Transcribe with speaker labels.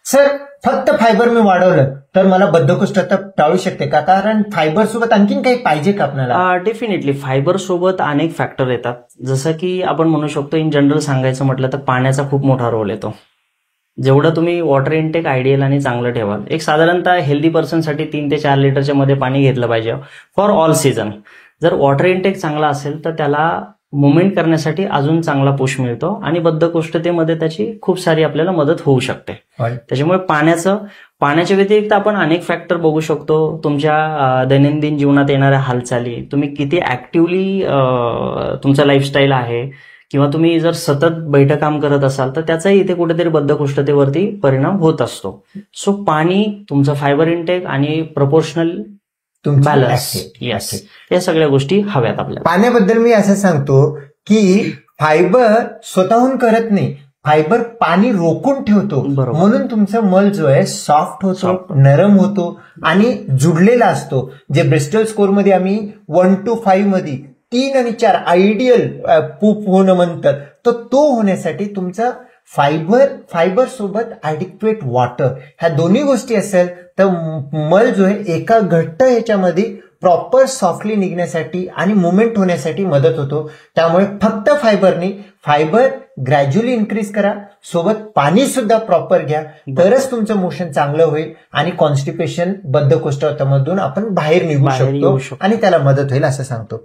Speaker 1: Sir, फक्त fibre मी वाढवलं तर मला बद्धकोष्ठता टाळू शकते का? कारण फायबर सोबत आणखीन काही पाहिजे का आपल्याला?
Speaker 2: डेफिनेटली फायबर सोबत अनेक फॅक्टर येतात. जसं की आपण म्हणू शकतो, इन जनरल सांगायचं म्हटलं तर पाण्याचा खूप मोठा रोल येतो. जेवढं तुम्ही वॉटर इनटेक आयडियल आणि चांगलं ठेवाल, एक साधारणतः हेल्दी पर्सनसाठी 3 ते 4 लिटरच्या मध्ये पाणी घेतलं पाहिजे फॉर ऑल सीझन. जर वॉटर इनटेक चांगला असेल तर त्याला मुवमेंट करण्यासाठी अजून चांगला पुश मिळतो आणि बद्धकोष्ठतेमध्ये त्याची खूप सारी आपल्याला मदत होऊ शकते. त्याच्यामुळे पाण्याच्या व्यतिरिक्त आपण अनेक फॅक्टर बघू शकतो. तुमच्या दैनंदिन जीवनात येणाऱ्या हालचाली, तुम्ही किती ऍक्टिव्हली तुमचं लाईफस्टाईल आहे, किंवा तुम्ही जर सतत बैठक काम करत असाल तर त्याचाही इथे कुठेतरी बद्धकोष्ठतेवरती परिणाम होत असतो. सो पाणी, तुमचं फायबर इनटेक आणि प्रपोर्शनल बॅलन्स, येस, या सगळ्या गोष्टी हव्यात आपल्याला.
Speaker 1: पाण्याबद्दल मी असं सांगतो की फायबर स्वतःहून करत नाही, फायबर पाणी रोखून ठेवतो. म्हणून तुमचा मल जो आहे सॉफ्ट होतो, नरम होतो आणि जुडलेला असतो. जे ब्रिस्टल स्कोर मध्ये आम्ही 1 to 5 मध्ये 3 आणि 4 आयडियल पूप होणं म्हणतात, तर तो होण्यासाठी तुमचा फायबर सोबत ॲडिक्वेट वॉटर, ह्या दोन्ही गोष्टी असेल तर मल जो आहे एका घट्ट ह्याच्यामध्ये प्रॉपर सॉफ्टली निघण्यासाठी आणि मुवमेंट होण्यासाठी मदत होतो. त्यामुळे फक्त फायबर ग्रॅज्युअली इन्क्रीज करा, सोबत पाणी सुद्धा प्रॉपर घ्या, तरच तुमचं मोशन चांगलं होईल आणि कॉन्स्टिपेशन, बद्धकोष्ठतेमधून आपण बाहेर निघू शकतो आणि त्याला मदत होईल असं सांगतो.